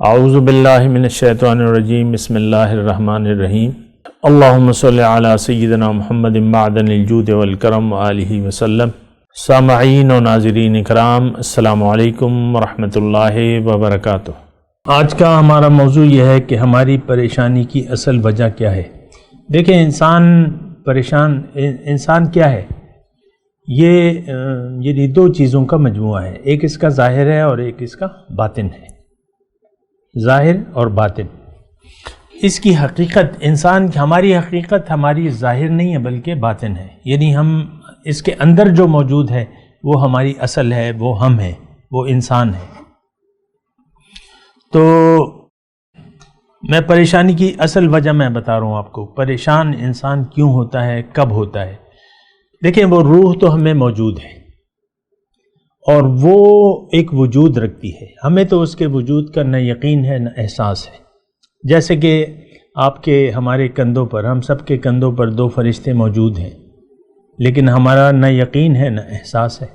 اعوذ باللہ من الشیطان الرجیم بسم اللہ الرحمن الرحیم اللہم صلی علی سیدنا محمد معدن الجود والکرم وآلہ وسلم۔ سامعین و ناظرین اکرام، السلام علیکم ورحمۃ اللہ وبرکاتہ۔ آج کا ہمارا موضوع یہ ہے کہ ہماری پریشانی کی اصل وجہ کیا ہے۔ دیکھیں، انسان کیا ہے؟ یہ دو چیزوں کا مجموعہ ہے، ایک اس کا ظاہر ہے اور ایک اس کا باطن ہے۔ ظاہر اور باطن، اس کی حقیقت، ہماری حقیقت ہماری ظاہر نہیں ہے بلکہ باطن ہے، یعنی ہم اس کے اندر جو موجود ہے وہ ہماری اصل ہے، وہ ہم ہیں، وہ انسان ہے۔ تو میں پریشانی کی اصل وجہ میں بتا رہا ہوں آپ کو، پریشان انسان کیوں ہوتا ہے، کب ہوتا ہے۔ دیکھیں، وہ روح تو ہمیں موجود ہے اور وہ ایک وجود رکھتی ہے، ہمیں تو اس کے وجود کا نہ یقین ہے نہ احساس ہے۔ جیسے کہ ہمارے کندھوں پر، ہم سب کے کندھوں پر دو فرشتے موجود ہیں، لیکن ہمارا نہ یقین ہے نہ احساس ہے۔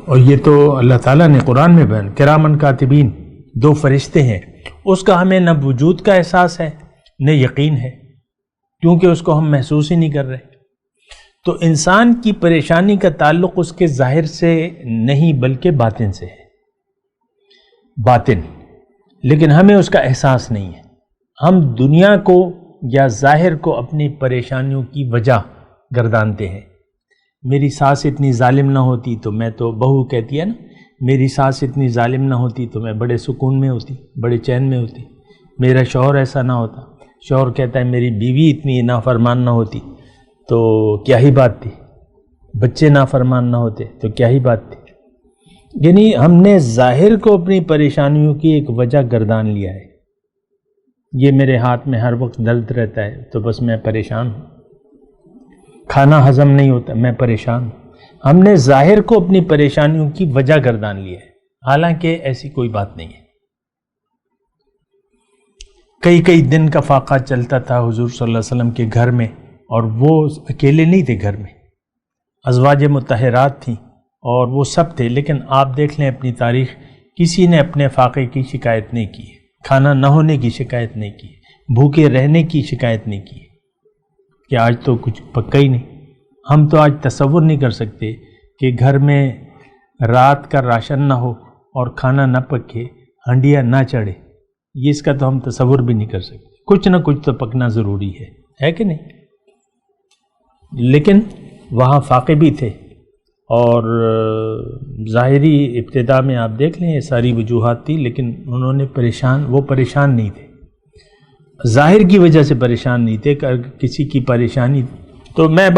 اور یہ تو اللہ تعالیٰ نے قرآن میں بیان، کرامن کاتبین، دو فرشتے ہیں، اس کا ہمیں نہ وجود کا احساس ہے نہ یقین ہے، کیونکہ اس کو ہم محسوس ہی نہیں کر رہے۔ تو انسان کی پریشانی کا تعلق اس کے ظاہر سے نہیں بلکہ باطن سے ہے، باطن، لیکن ہمیں اس کا احساس نہیں ہے۔ ہم دنیا کو یا ظاہر کو اپنی پریشانیوں کی وجہ گردانتے ہیں۔ میری ساس اتنی ظالم نہ ہوتی تو میں تو، بہو کہتی ہے نا، میری ساس اتنی ظالم نہ ہوتی تو میں بڑے سکون میں ہوتی، بڑے چین میں ہوتی، میرا شوہر ایسا نہ ہوتا۔ شوہر کہتا ہے میری بیوی اتنی نافرمان نہ ہوتی تو کیا ہی بات تھی، بچے نافرمان نہ ہوتے تو کیا ہی بات تھی۔ یعنی ہم نے ظاہر کو اپنی پریشانیوں کی ایک وجہ گردان لیا ہے۔ یہ میرے ہاتھ میں ہر وقت درد رہتا ہے تو بس میں پریشان ہوں، کھانا ہضم نہیں ہوتا میں پریشان ہوں۔ ہم نے ظاہر کو اپنی پریشانیوں کی وجہ گردان لیا ہے، حالانکہ ایسی کوئی بات نہیں ہے۔ کئی دن کا فاقہ چلتا تھا حضور صلی اللہ علیہ وسلم کے گھر میں، اور وہ اکیلے نہیں تھے، گھر میں ازواج مطہرات تھیں اور وہ سب تھے، لیکن آپ دیکھ لیں اپنی تاریخ، کسی نے اپنے فاقے کی شکایت نہیں کی، کھانا نہ ہونے کی شکایت نہیں کی، بھوکے رہنے کی شکایت نہیں کی کہ آج تو کچھ پکا ہی نہیں۔ ہم تو آج تصور نہیں کر سکتے کہ گھر میں رات کا راشن نہ ہو اور کھانا نہ پکے، ہنڈیاں نہ چڑھے، یہ اس کا تو ہم تصور بھی نہیں کر سکتے۔ کچھ نہ کچھ تو پکنا ضروری ہے کہ نہیں؟ لیکن وہاں فاقے بھی تھے، اور ظاہری ابتدا میں آپ دیکھ لیں یہ ساری وجوہات تھی، لیکن انہوں نے وہ پریشان نہیں تھے، ظاہر کی وجہ سے پریشان نہیں تھے، کسی کی پریشانی۔ تو میں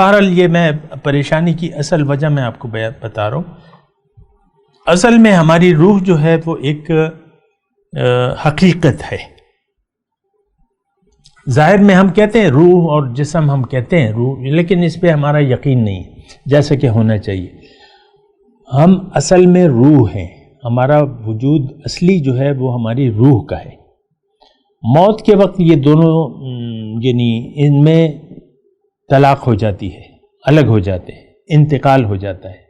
پریشانی کی اصل وجہ میں آپ کو بتا رہا ہوں۔ اصل میں ہماری روح جو ہے وہ ایک حقیقت ہے۔ ظاہر میں ہم کہتے ہیں روح اور جسم، ہم کہتے ہیں روح، لیکن اس پہ ہمارا یقین نہیں ہے جیسا کہ ہونا چاہیے۔ ہم اصل میں روح ہیں، ہمارا وجود اصلی جو ہے وہ ہماری روح کا ہے۔ موت کے وقت یہ دونوں یعنی ان میں طلاق ہو جاتی ہے، الگ ہو جاتے ہیں، انتقال ہو جاتا ہے،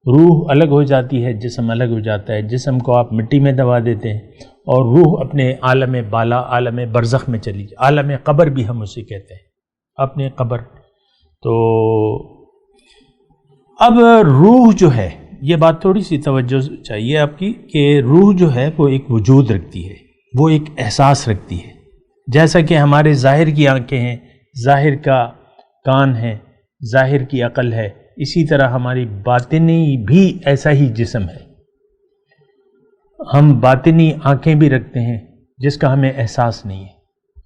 روح الگ ہو جاتی ہے، جسم الگ ہو جاتا ہے۔ جسم کو آپ مٹی میں دبا دیتے ہیں اور روح اپنے عالم بالا، عالم برزخ میں چلی جائے، عالم قبر بھی ہم اسے کہتے ہیں، اپنے قبر۔ تو اب روح جو ہے، یہ بات تھوڑی سی توجہ چاہیے آپ کی، کہ روح جو ہے وہ ایک وجود رکھتی ہے، وہ ایک احساس رکھتی ہے۔ جیسا کہ ہمارے ظاہر کی آنکھیں ہیں، ظاہر کا کان ہے، ظاہر کی عقل ہے، اسی طرح ہماری باطنی بھی ایسا ہی جسم ہے۔ ہم باطنی آنکھیں بھی رکھتے ہیں جس کا ہمیں احساس نہیں ہے،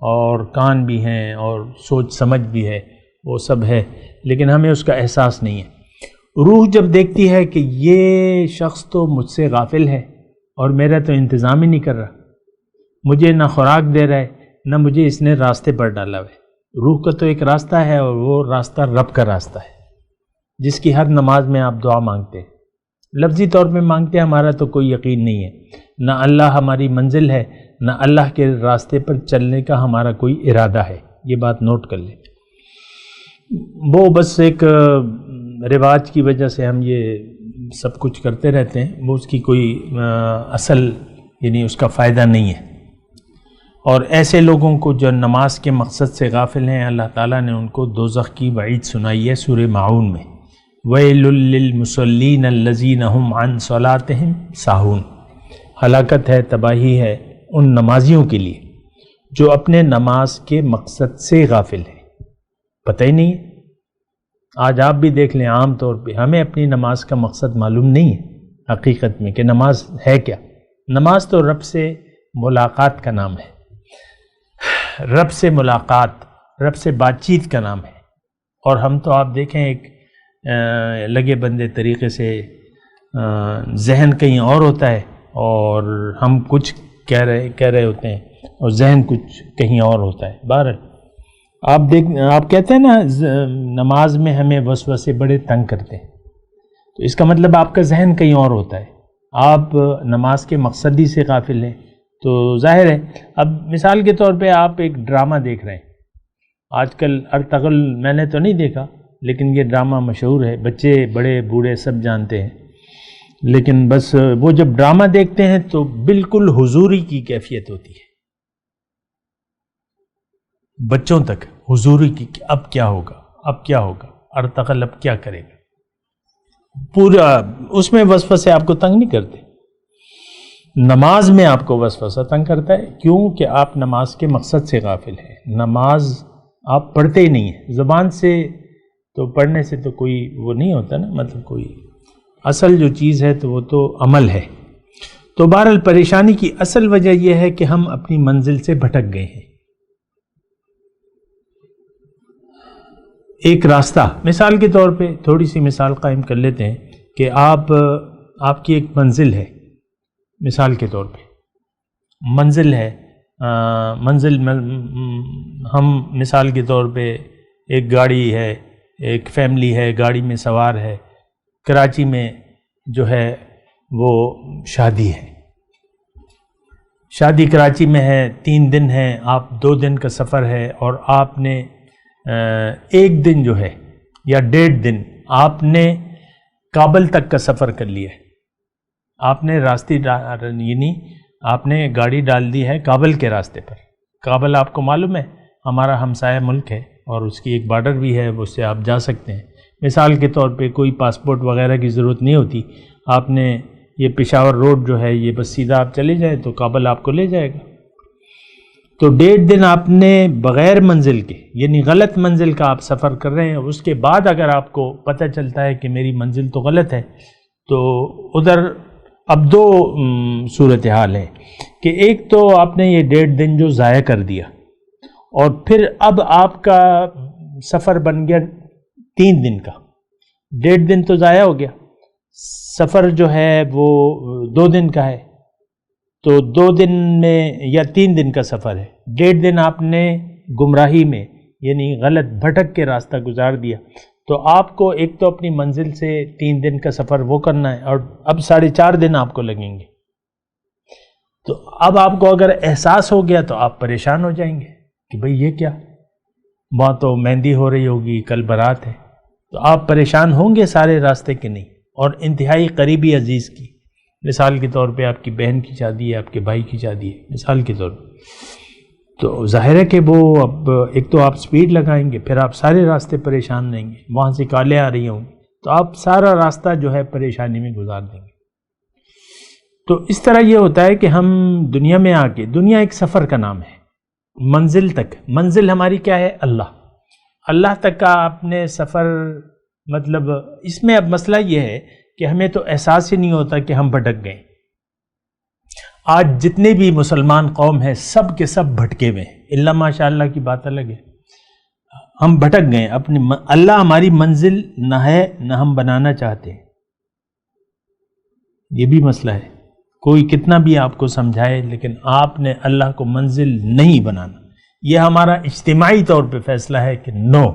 اور کان بھی ہیں اور سوچ سمجھ بھی ہے، وہ سب ہے، لیکن ہمیں اس کا احساس نہیں ہے۔ روح جب دیکھتی ہے کہ یہ شخص تو مجھ سے غافل ہے اور میرا تو انتظام ہی نہیں کر رہا، مجھے نہ خوراک دے رہا ہے نہ مجھے اس نے راستے پر ڈالا ہے۔ روح کا تو ایک راستہ ہے، اور وہ راستہ رب کا راستہ ہے، جس کی ہر نماز میں آپ دعا مانگتے ہیں، لفظی طور پہ مانگتے ہیں، ہمارا تو کوئی یقین نہیں ہے، نہ اللہ ہماری منزل ہے، نہ اللہ کے راستے پر چلنے کا ہمارا کوئی ارادہ ہے، یہ بات نوٹ کر لیں۔ وہ بس ایک رواج کی وجہ سے ہم یہ سب کچھ کرتے رہتے ہیں، وہ اس کی کوئی اصل یعنی اس کا فائدہ نہیں ہے۔ اور ایسے لوگوں کو جو نماز کے مقصد سے غافل ہیں، اللہ تعالیٰ نے ان کو دوزخ کی وعید سنائی ہے سورہ ماعون میں، وَيْلٌ لِّلْمُصَلِّينَ الَّذِينَ هُمْ عَنْ صَلَاتِهِمْ سَاهُونَ، ہلاکت ہے، تباہی ہے ان نمازیوں کے لیے جو اپنے نماز کے مقصد سے غافل ہیں، پتہ ہی نہیں ہے۔ آج آپ بھی دیکھ لیں، عام طور پہ ہمیں اپنی نماز کا مقصد معلوم نہیں ہے حقیقت میں کہ نماز ہے کیا۔ نماز تو رب سے ملاقات کا نام ہے، رب سے ملاقات، رب سے بات چیت کا نام ہے، اور ہم تو آپ دیکھیں ایک لگے بندے طریقے سے ذہن کہیں اور ہوتا ہے اور ہم کچھ کہہ رہے ہوتے ہیں اور ذہن کچھ کہیں اور ہوتا ہے۔ بہرحال آپ کہتے ہیں نا نماز میں ہمیں وسوسے بڑے تنگ کرتے ہیں، تو اس کا مطلب آپ کا ذہن کہیں اور ہوتا ہے، آپ نماز کے مقصد ہی سے غافل ہیں۔ تو ظاہر ہے، اب مثال کے طور پہ آپ ایک ڈرامہ دیکھ رہے ہیں، آج کل ارطغرل میں نے تو نہیں دیکھا لیکن یہ ڈرامہ مشہور ہے، بچے بڑے بوڑھے سب جانتے ہیں، لیکن بس وہ جب ڈرامہ دیکھتے ہیں تو بالکل حضوری کی کیفیت ہوتی ہے، بچوں تک حضوری کی، اب کیا ہوگا، اب کیا ہوگا، ارطغرل اب کیا کرے گا، پورا اس میں وسوسے آپ کو تنگ نہیں کرتے۔ نماز میں آپ کو وسوسہ تنگ کرتا ہے، کیوں کہ آپ نماز کے مقصد سے غافل ہیں، نماز آپ پڑھتے ہی نہیں ہیں، زبان سے تو پڑھنے سے تو کوئی وہ نہیں ہوتا نا، مطلب کوئی اصل جو چیز ہے تو وہ تو عمل ہے۔ تو بہرحال پریشانی کی اصل وجہ یہ ہے کہ ہم اپنی منزل سے بھٹک گئے ہیں۔ ایک راستہ، مثال کے طور پہ تھوڑی سی مثال قائم کر لیتے ہیں کہ آپ کی ایک منزل ہے، مثال کے طور پہ منزل ہے، ہم مثال کے طور پہ ایک گاڑی ہے، ایک فیملی ہے، گاڑی میں سوار ہے، کراچی میں جو ہے وہ شادی ہے، شادی کراچی میں ہے، 3 دن ہے، آپ 2 دن کا سفر ہے، اور آپ نے 1 دن جو ہے یا 1.5 دن آپ نے کابل تک کا سفر کر لیا ہے، آپ نے یعنی آپ نے گاڑی ڈال دی ہے کابل کے راستے پر۔ کابل آپ کو معلوم ہے ہمارا ہمسایہ ملک ہے اور اس کی ایک بارڈر بھی ہے، اس سے آپ جا سکتے ہیں۔ مثال کے طور پہ کوئی پاسپورٹ وغیرہ کی ضرورت نہیں ہوتی، آپ نے یہ پشاور روڈ جو ہے یہ بس سیدھا آپ چلے جائیں تو کابل آپ کو لے جائے گا۔ تو 1.5 دن آپ نے بغیر منزل کے یعنی غلط منزل کا آپ سفر کر رہے ہیں، اس کے بعد اگر آپ کو پتہ چلتا ہے کہ میری منزل تو غلط ہے، تو ادھر اب 2 صورتحال ہے کہ ایک تو آپ نے یہ 1.5 دن جو ضائع کر دیا، اور پھر اب آپ کا سفر بن گیا 3 دن کا، 1.5 دن تو ضائع ہو گیا، سفر جو ہے وہ 2 دن کا ہے، تو 2 دن میں یا 3 دن کا سفر ہے، 1.5 دن آپ نے گمراہی میں یعنی غلط بھٹک کے راستہ گزار دیا، تو آپ کو ایک تو اپنی منزل سے 3 دن کا سفر وہ کرنا ہے، اور اب 4.5 دن آپ کو لگیں گے۔ تو اب آپ کو اگر احساس ہو گیا تو آپ پریشان ہو جائیں گے کہ بھئی یہ کیا، وہاں تو مہندی ہو رہی ہوگی، کل بارات ہے، تو آپ پریشان ہوں گے سارے راستے کے نہیں، اور انتہائی قریبی عزیز کی، مثال کے طور پہ آپ کی بہن کی شادی ہے، آپ کے بھائی کی شادی ہے، مثال کے طور پہ، تو ظاہر ہے کہ وہ اب ایک تو آپ سپیڈ لگائیں گے، پھر آپ سارے راستے پریشان رہیں گے، وہاں سے کالیں آ رہی ہوں گی، تو آپ سارا راستہ جو ہے پریشانی میں گزار دیں گے۔ تو اس طرح یہ ہوتا ہے کہ ہم دنیا میں آ کے، دنیا ایک سفر کا نام ہے، منزل تک، منزل ہماری کیا ہے؟ اللہ تک کا آپ نے سفر، مطلب اس میں اب مسئلہ یہ ہے کہ ہمیں تو احساس ہی نہیں ہوتا کہ ہم بھٹک گئے۔ آج جتنے بھی مسلمان قوم ہیں سب کے سب بھٹکے ہوئے ہیں، اللہ ماشاء اللہ کی بات الگ ہے، ہم بھٹک گئے اپنی، اللہ ہماری منزل نہ ہے نہ ہم بنانا چاہتے ہیں، یہ بھی مسئلہ ہے۔ کوئی کتنا بھی آپ کو سمجھائے لیکن آپ نے اللہ کو منزل نہیں بنانا، یہ ہمارا اجتماعی طور پہ فیصلہ ہے کہ نو،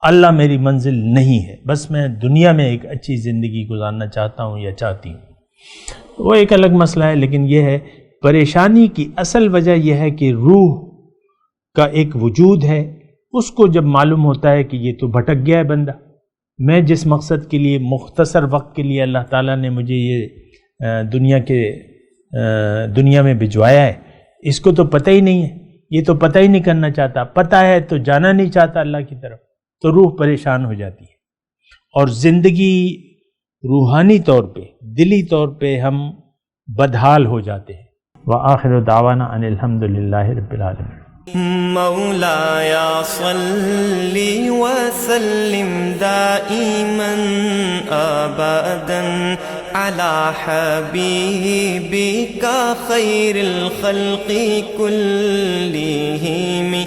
اللہ میری منزل نہیں ہے، بس میں دنیا میں ایک اچھی زندگی گزارنا چاہتا ہوں یا چاہتی ہوں، وہ ایک الگ مسئلہ ہے۔ لیکن یہ ہے پریشانی کی اصل وجہ یہ ہے کہ روح کا ایک وجود ہے، اس کو جب معلوم ہوتا ہے کہ یہ تو بھٹک گیا ہے بندہ، میں جس مقصد کے لیے مختصر وقت کے لیے اللہ تعالیٰ نے مجھے یہ دنیا میں بھجوایا ہے، اس کو تو پتہ ہی نہیں ہے، یہ تو پتہ ہی نہیں کرنا چاہتا، پتہ ہے تو جانا نہیں چاہتا اللہ کی طرف، تو روح پریشان ہو جاتی ہے، اور زندگی روحانی طور پہ، دلی طور پہ ہم بدحال ہو جاتے ہیں۔ وآخر دعوانا ان الحمد للہ رب العالمین۔ مولاي صل وسلم دائما ابدا على حبيبك خير الخلق كلهم